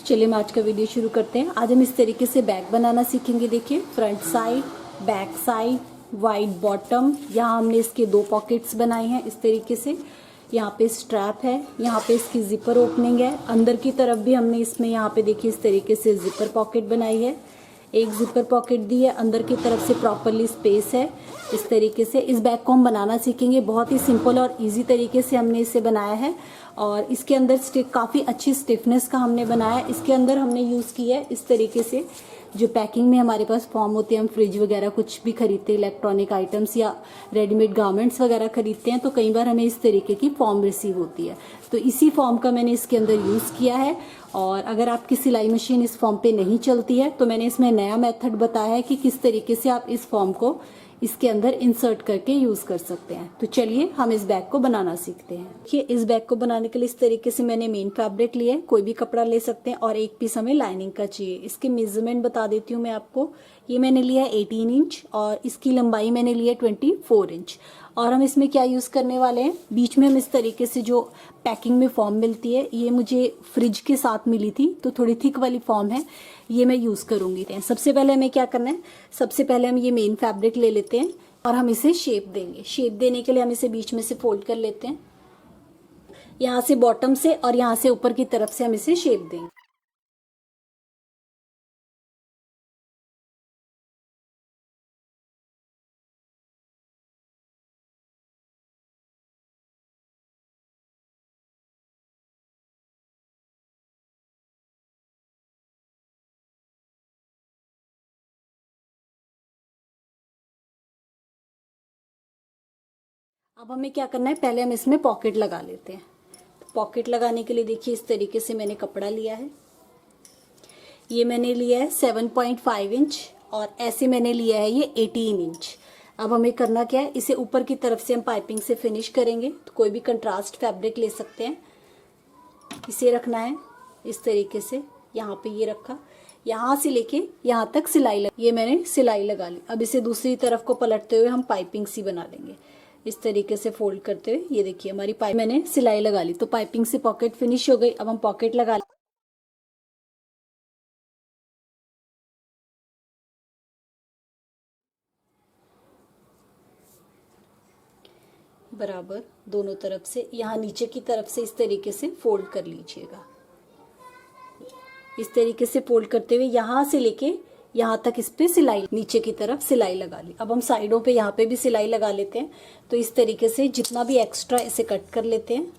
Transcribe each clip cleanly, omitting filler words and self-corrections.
चलिए हम आज का वीडियो शुरू करते हैं। आज हम इस तरीके से बैग बनाना सीखेंगे। देखिए, front side, back side, wide bottom. यहाँ हमने इसके 2 पॉकेट्स बनाए हैं इस तरीके से। यहाँ पे स्ट्रैप है, यहाँ पे इसकी जिपर ओपनिंग है। अंदर की तरफ भी हमने इसमें यहाँ पे देखिए इस तरीके से जिपर पॉकेट बनाई है। एक जिपर पॉकेट दी है, अंदर की तरफ से प्रॉपरली स्पेस है। इस तरीके से इस बैग को हम बनाना सीखेंगे। बहुत ही सिंपल और इजी तरीके से हमने इसे बनाया है और इसके अंदर काफ़ी अच्छी स्टिफनेस का हमने बनाया है। इसके अंदर हमने यूज़ किया है इस तरीके से जो पैकिंग में हमारे पास फॉर्म होते हैं, हम फ्रिज वगैरह कुछ भी खरीदते हैं, इलेक्ट्रॉनिक आइटम्स या रेडीमेड गारमेंट्स वगैरह खरीदते हैं, तो कई बार हमें इस तरीके की फॉर्म रिसीव होती है। तो इसी फॉर्म का मैंने इसके अंदर यूज़ किया है। और अगर आपकी सिलाई मशीन इस फॉर्म पे नहीं चलती है तो मैंने इसमें नया मेथड बताया है कि किस तरीके से आप इस फॉर्म को इसके अंदर इंसर्ट करके यूज कर सकते हैं। तो चलिए हम इस बैग को बनाना सीखते हैं। देखिए, इस बैग को बनाने के लिए इस तरीके से मैंने मेन फैब्रिक लिया है। कोई भी कपड़ा ले सकते हैं और एक पीस हमें लाइनिंग का चाहिए। इसके मेजरमेंट बता देती हूँ मैं आपको। ये मैंने लिया है 18 इंच और इसकी लंबाई मैंने लिया है 24 इंच। और हम इसमें क्या यूज करने वाले हैं, बीच में हम इस तरीके से जो पैकिंग में फॉर्म मिलती है, ये मुझे फ्रिज के साथ मिली थी तो थोड़ी थिक वाली फॉर्म है, ये मैं यूज करूंगी। सबसे पहले हमें क्या करना है, सबसे पहले हम ये मेन फैब्रिक ले लेते हैं और हम इसे शेप देंगे। शेप देने के लिए हम इसे बीच में से फोल्ड कर लेते हैं, यहाँ से बॉटम से और यहाँ से ऊपर की तरफ से हम इसे शेप देंगे। अब हमें क्या करना है, पहले हम इसमें पॉकेट लगा लेते हैं। तो पॉकेट लगाने के लिए देखिए इस तरीके से मैंने कपड़ा लिया है। ये मैंने लिया है 7.5 इंच और ऐसे मैंने लिया है ये 18 इंच। अब हमें करना क्या है, इसे ऊपर की तरफ से हम पाइपिंग से फिनिश करेंगे। तो कोई भी कंट्रास्ट फैब्रिक ले सकते हैं। इसे रखना है इस तरीके से, यहाँ पे ये रखा, यहाँ से लेके यहाँ तक सिलाई ये मैंने सिलाई लगा ली। अब इसे दूसरी तरफ को पलटते हुए हम पाइपिंग सी बना लेंगे। इस तरीके से फोल्ड करते हुए ये देखिए हमारी पाइप मैंने सिलाई लगा ली। तो पाइपिंग से पॉकेट फिनिश हो गई। अब हम पॉकेट लगा बराबर दोनों तरफ से, यहाँ नीचे की तरफ से इस तरीके से फोल्ड कर लीजिएगा। इस तरीके से फोल्ड करते हुए यहाँ से लेके यहाँ तक इस पे सिलाई, नीचे की तरफ सिलाई लगा ली। अब हम साइडों पे यहाँ पे भी सिलाई लगा लेते हैं। तो इस तरीके से जितना भी एक्स्ट्रा इसे कट कर लेते हैं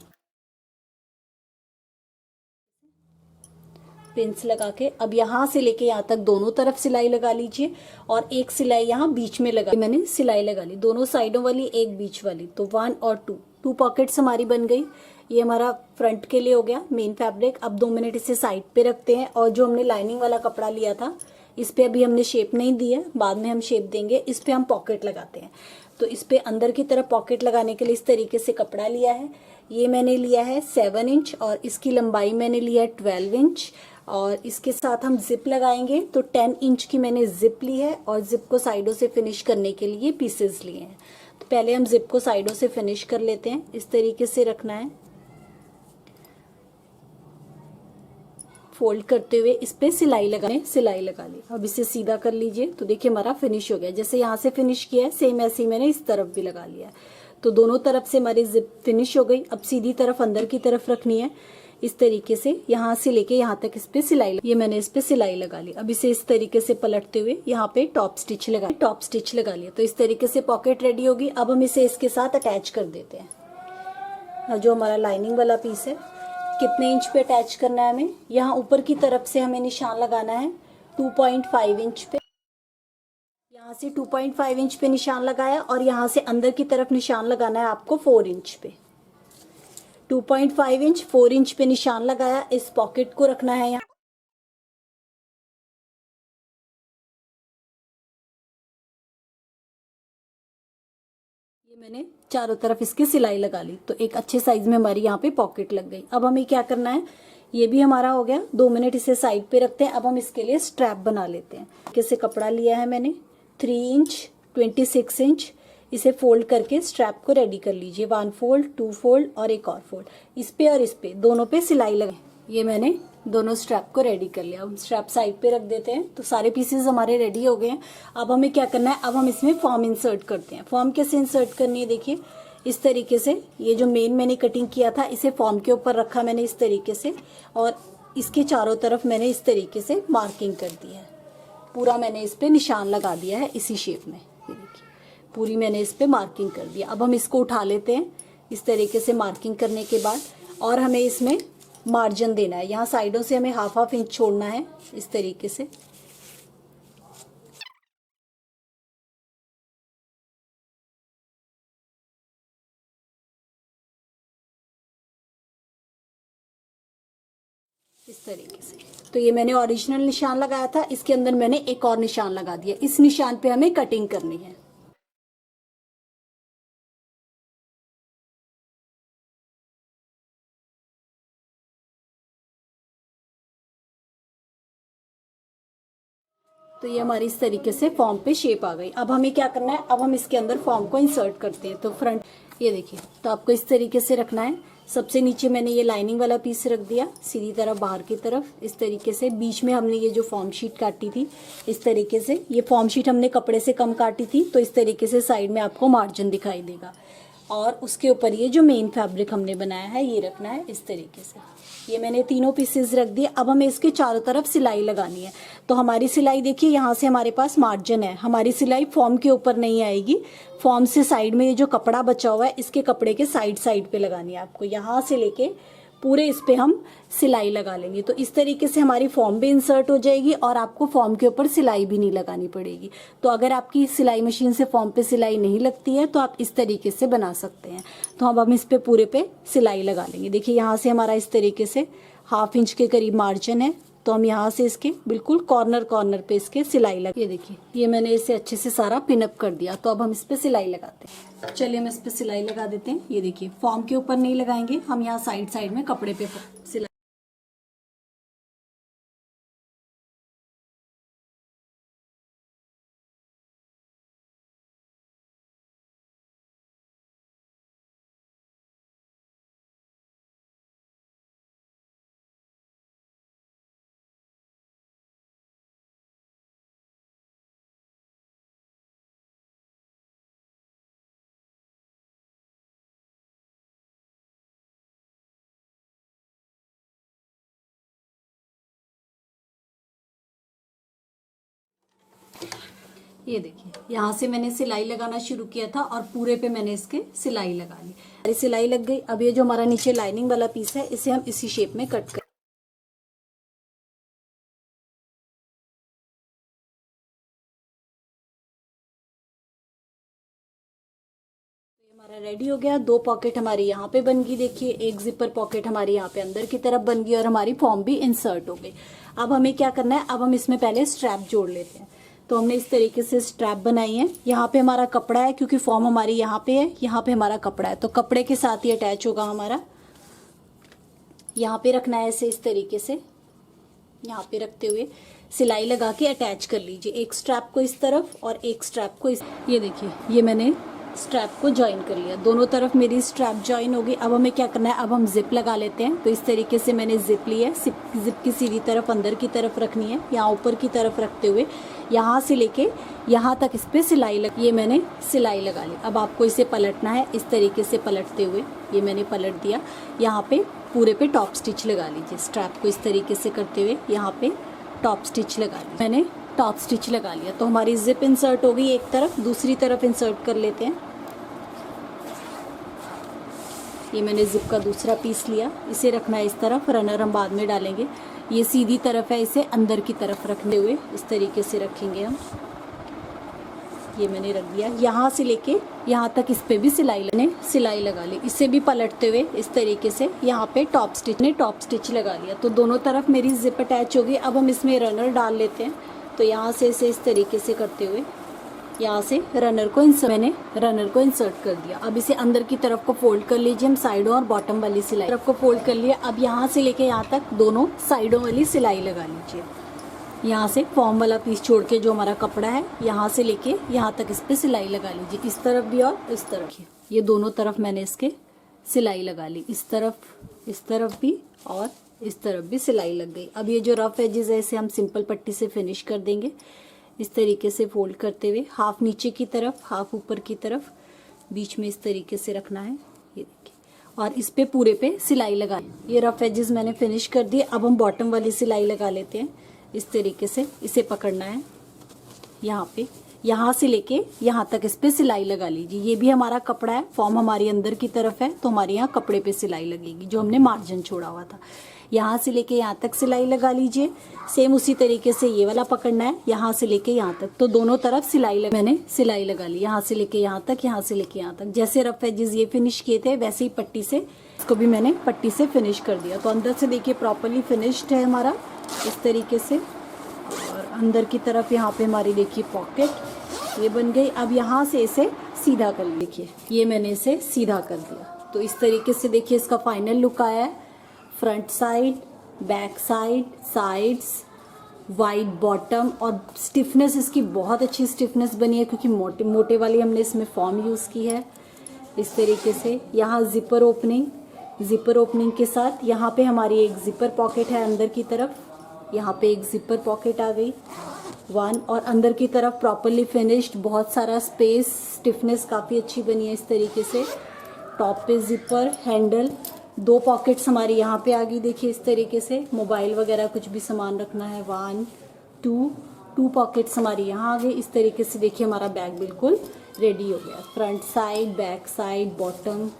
पिंस लगा के। अब यहाँ से लेके यहाँ तक दोनों तरफ सिलाई लगा लीजिए और एक सिलाई यहाँ बीच में लगा, मैंने सिलाई लगा ली दोनों साइडों वाली, एक बीच वाली। तो 1 और 2 पॉकेट्स हमारी बन गई। ये हमारा फ्रंट के लिए हो गया मेन फैब्रिक। अब 2 मिनट इसे साइड पे रखते हैं और जो हमने लाइनिंग वाला कपड़ा लिया था इस पे अभी हमने शेप नहीं दी है, बाद में हम शेप देंगे। इस पे हम पॉकेट लगाते हैं। तो इस पे अंदर की तरफ पॉकेट लगाने के लिए इस तरीके से कपड़ा लिया है। ये मैंने लिया है 7 इंच और इसकी लंबाई मैंने लिया है 12 इंच। और इसके साथ हम जिप लगाएंगे। तो 10 इंच की मैंने जिप ली है और जिप को साइडों से फिनिश करने के लिए पीसेस लिए हैं। तो पहले हम जिप को साइडों से फिनिश कर लेते हैं। इस तरीके से रखना है, फोल्ड करते हुए इस पे सिलाई लगा ली। अब इसे सीधा कर लीजिए। तो देखिए हमारा फिनिश हो गया। जैसे यहाँ से फिनिश किया है सेम ऐसे ही मैंने इस तरफ भी लगा लिया है। तो दोनों तरफ से हमारी जिप फिनिश हो गई। अब सीधी तरफ अंदर की तरफ रखनी है। इस तरीके से यहाँ से लेके यहाँ तक इस पे सिलाई, ये मैंने इस पे सिलाई लगा ली। अब इसे इस तरीके से पलटते हुए यहाँ पे टॉप स्टिच लगा लिया। तो इस तरीके से पॉकेट रेडी होगी। अब हम इसे इसके साथ अटैच कर देते हैं। जो हमारा लाइनिंग वाला पीस है, कितने इंच पे अटैच करना है हमें, यहाँ ऊपर की तरफ से हमें निशान लगाना है 2.5 इंच पे। यहाँ से 2.5 इंच पे निशान लगाया और यहाँ से अंदर की तरफ निशान लगाना है आपको 4 इंच पे। 2.5 इंच 4 इंच पे निशान लगाया। इस पॉकेट को रखना है यहाँ, ये मैंने चारों तरफ इसकी सिलाई लगा ली। तो एक अच्छे साइज में हमारी यहाँ पे पॉकेट लग गई। अब हमें क्या करना है, ये भी हमारा हो गया। 2 मिनट इसे साइड पे रखते हैं। अब हम इसके लिए स्ट्रैप बना लेते हैं। कैसे कपड़ा लिया है मैंने 3 इंच 26 इंच, इसे फोल्ड करके स्ट्रैप को रेडी कर लीजिए। 1 फोल्ड 2 फोल्ड और एक और फोल्ड, इस पे और इस पे दोनों पे सिलाई लगाए। ये मैंने दोनों स्ट्रैप को रेडी कर लिया। हम स्ट्रैप साइड पे रख देते हैं। तो सारे पीसेस हमारे रेडी हो गए हैं। अब हमें क्या करना है, अब हम इसमें फॉर्म इंसर्ट करते हैं। फॉर्म कैसे इंसर्ट करनी है, देखिए इस तरीके से। ये जो मेन मैंने कटिंग किया था इसे फॉर्म के ऊपर रखा मैंने इस तरीके से, और इसके चारों तरफ मैंने इस तरीके से मार्किंग कर दी है। पूरा मैंने इस पे निशान लगा दिया है इसी शेप में। ये देखिए पूरी मैंने इस पे मार्किंग कर दिया। अब हम इसको उठा लेते हैं इस तरीके से मार्किंग करने के बाद, और हमें इसमें मार्जिन देना है। यहाँ साइडों से हमें हाफ हाफ इंच छोड़ना है इस तरीके से। इस तरीके से। तो ये मैंने ओरिजिनल निशान लगाया था, इसके अंदर मैंने एक और निशान लगा दिया। इस निशान पे हमें कटिंग करनी है। तो ये हमारी इस तरीके से फॉर्म पे शेप आ गई। अब हमें क्या करना है, अब हम इसके अंदर फॉर्म को इंसर्ट करते हैं। तो फ्रंट ये देखिए, तो आपको इस तरीके से रखना है। सबसे नीचे मैंने ये लाइनिंग वाला पीस रख दिया सीधी तरफ बाहर की तरफ इस तरीके से। बीच में हमने ये जो फॉर्म शीट काटी थी इस तरीके से, ये फॉर्म शीट हमने कपड़े से कम काटी थी, तो इस तरीके से साइड में आपको मार्जिन दिखाई देगा। और उसके ऊपर ये जो मेन फैब्रिक हमने बनाया है ये रखना है इस तरीके से। ये मैंने तीनों पीसेस रख दिए। अब हमें इसके चारों तरफ सिलाई लगानी है। तो हमारी सिलाई देखिए, यहाँ से हमारे पास मार्जिन है। हमारी सिलाई फॉर्म के ऊपर नहीं आएगी, फॉर्म से साइड में ये जो कपड़ा बचा हुआ है इसके कपड़े के साइड साइड पे लगानी है आपको। यहाँ से लेके पूरे इस पे हम सिलाई लगा लेंगे। तो इस तरीके से हमारी फॉर्म भी इंसर्ट हो जाएगी और आपको फॉर्म के ऊपर सिलाई भी नहीं लगानी पड़ेगी। तो अगर आपकी सिलाई मशीन से फॉर्म पे सिलाई नहीं लगती है तो आप इस तरीके से बना सकते हैं। तो अब हम इस पे पूरे पे सिलाई लगा लेंगे। देखिए यहाँ से हमारा इस तरीके से हाफ इंच के करीब मार्जिन है, तो हम यहाँ से इसके बिल्कुल कॉर्नर कॉर्नर पे इसके सिलाई लगा। ये देखिए, ये मैंने इसे अच्छे से सारा पिनअप कर दिया। तो अब हम इस पे सिलाई लगाते हैं। चलिए हम इस पे सिलाई लगा देते हैं। ये देखिए, फॉर्म के ऊपर नहीं लगाएंगे हम, यहाँ साइड साइड में कपड़े पे सिलाई। ये देखिए, यहाँ से मैंने सिलाई लगाना शुरू किया था और पूरे पे मैंने इसके सिलाई लगा ली। सिलाई लग गई। अब ये जो हमारा नीचे लाइनिंग वाला पीस है इसे हम इसी शेप में कट कर। हमारा रेडी हो गया। दो पॉकेट हमारी यहाँ पे बन गई। देखिए, एक जिपर पॉकेट हमारी यहाँ पे अंदर की तरफ बन गई और हमारी फॉर्म भी इंसर्ट हो गई। अब हमें क्या करना है, अब हम इसमें पहले स्ट्रैप जोड़ लेते हैं। तो हमने इस तरीके से स्ट्रैप बनाई है। यहाँ पे हमारा कपड़ा है, क्योंकि फॉर्म हमारी यहाँ पे है, यहाँ पे हमारा कपड़ा है, तो कपड़े के साथ ही अटैच होगा हमारा। यहाँ पे रखना है ऐसे इस तरीके से। यहाँ पे रखते हुए सिलाई लगा के अटैच कर लीजिए, एक स्ट्रैप को इस तरफ और एक स्ट्रैप को इस। ये देखिए, ये मैंने स्ट्रैप को ज्वाइन कर लिया। दोनों तरफ मेरी स्ट्रैप ज्वाइन होगी। अब हमें क्या करना है, अब हम जिप लगा लेते हैं। तो इस तरीके से मैंने जिप ली है। जिप की सीधी तरफ अंदर की तरफ रखनी है, यहाँ ऊपर की तरफ रखते हुए यहाँ से लेके यहाँ तक इस पे सिलाई लग। ये मैंने सिलाई लगा ली। अब आपको इसे पलटना है इस तरीके से पलटते हुए। ये मैंने पलट दिया। यहाँ पे पूरे पे टॉप स्टिच लगा लीजिए। स्ट्रैप को इस तरीके से करते हुए यहाँ पे टॉप स्टिच लगा ली। मैंने टॉप स्टिच लगा लिया। तो हमारी जिप इंसर्ट हो गई एक तरफ, दूसरी तरफ इंसर्ट कर लेते हैं। ये मैंने जिप का दूसरा पीस लिया, इसे रखना है इस तरफ, रनर हम बाद में डालेंगे। ये सीधी तरफ है, इसे अंदर की तरफ रखते हुए इस तरीके से रखेंगे हम। ये मैंने रख दिया। यहाँ से लेके यहाँ तक इस पे भी सिलाई लगा ली। इसे भी पलटते हुए इस तरीके से यहाँ पे टॉप स्टिच लगा लिया। तो दोनों तरफ मेरी जिप अटैच होगी। अब हम इसमें रनर डाल लेते हैं। तो यहाँ से इसे इस तरीके से करते हुए यहाँ से मैंने रनर को इंसर्ट कर दिया। अब इसे अंदर की तरफ को फोल्ड कर लीजिए। हम साइडों और बॉटम वाली सिलाई तरफ को फोल्ड कर लिया। अब यहाँ से लेके यहाँ तक दोनों साइडों वाली सिलाई लगा लीजिए। यहाँ से फॉर्म वाला पीस छोड़ के जो हमारा कपड़ा है यहाँ से लेके यहाँ तक इस पे सिलाई लगा लीजिए, इस तरफ भी और इस तरफ। ये दोनों तरफ मैंने इसके सिलाई लगा ली, इस तरफ भी और इस तरफ भी सिलाई लग गई। अब ये जो रफ एजेस है इसे हम सिंपल पट्टी से फिनिश कर देंगे। इस तरीके से फोल्ड करते हुए हाफ नीचे की तरफ हाफ ऊपर की तरफ, बीच में इस तरीके से रखना है, ये देखिए, और इस पे पूरे पे सिलाई लगा। ये रफ एजेस मैंने फिनिश कर दिए। अब हम बॉटम वाली सिलाई लगा लेते हैं। इस तरीके से इसे पकड़ना है, यहाँ पे यहाँ से लेके यहाँ तक इस पे सिलाई लगा लीजिए। ये भी हमारा कपड़ा है, फॉर्म हमारी अंदर की तरफ है, तो हमारे यहाँ कपड़े पे सिलाई लगेगी जो हमने मार्जिन छोड़ा हुआ था। यहाँ से लेके यहाँ तक सिलाई लगा लीजिए। सेम उसी तरीके से ये वाला पकड़ना है, यहाँ से लेके यहाँ तक, तो दोनों तरफ सिलाई मैंने सिलाई लगा ली, यहाँ से लेके यहाँ तक, यहाँ से लेके यहाँ तक। जैसे रफ एजेस ये फिनिश किए थे वैसे ही पट्टी से इसको भी मैंने पट्टी से फिनिश कर दिया। तो अंदर से देखिए प्रॉपरली फिनिश्ड है हमारा इस तरीके से। और अंदर की तरफ यहाँ पे हमारी देखिए पॉकेट ये बन गई। अब यहाँ से इसे सीधा कर लीजिए, ये मैंने इसे सीधा कर दिया। तो इस तरीके से देखिए इसका फाइनल लुक आया है। Front side, back side, sides, wide bottom, और स्टिफनेस इसकी बहुत अच्छी स्टिफनेस बनी है क्योंकि मोटे मोटे वाली हमने इसमें फॉर्म यूज़ की है। इस तरीके से यहाँ जिपर ओपनिंग के साथ यहाँ पे हमारी एक जिपर पॉकेट है अंदर की तरफ, यहाँ पे एक जिपर पॉकेट आ गई 1, और अंदर की तरफ प्रॉपरली फिनिश्ड, बहुत सारा स्पेस, स्टिफनेस काफ़ी अच्छी बनी है इस तरीके से। टॉप पे जिपर, हैंडल, 2 पॉकेट्स हमारी यहाँ पे आ गई देखिए इस तरीके से। मोबाइल वगैरह कुछ भी सामान रखना है 1, 2 पॉकेट्स हमारी यहाँ आ गई। इस तरीके से देखिए हमारा बैग बिल्कुल रेडी हो गया। Front side, back side, bottom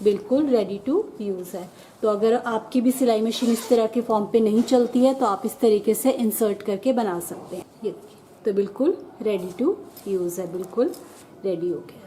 बिल्कुल रेडी टू यूज़ है। तो अगर आपकी भी सिलाई मशीन इस तरह के फॉर्म पे नहीं चलती है तो आप इस तरीके से इंसर्ट करके बना सकते हैं। ये तो बिल्कुल रेडी टू यूज़ है, बिल्कुल रेडी हो गया।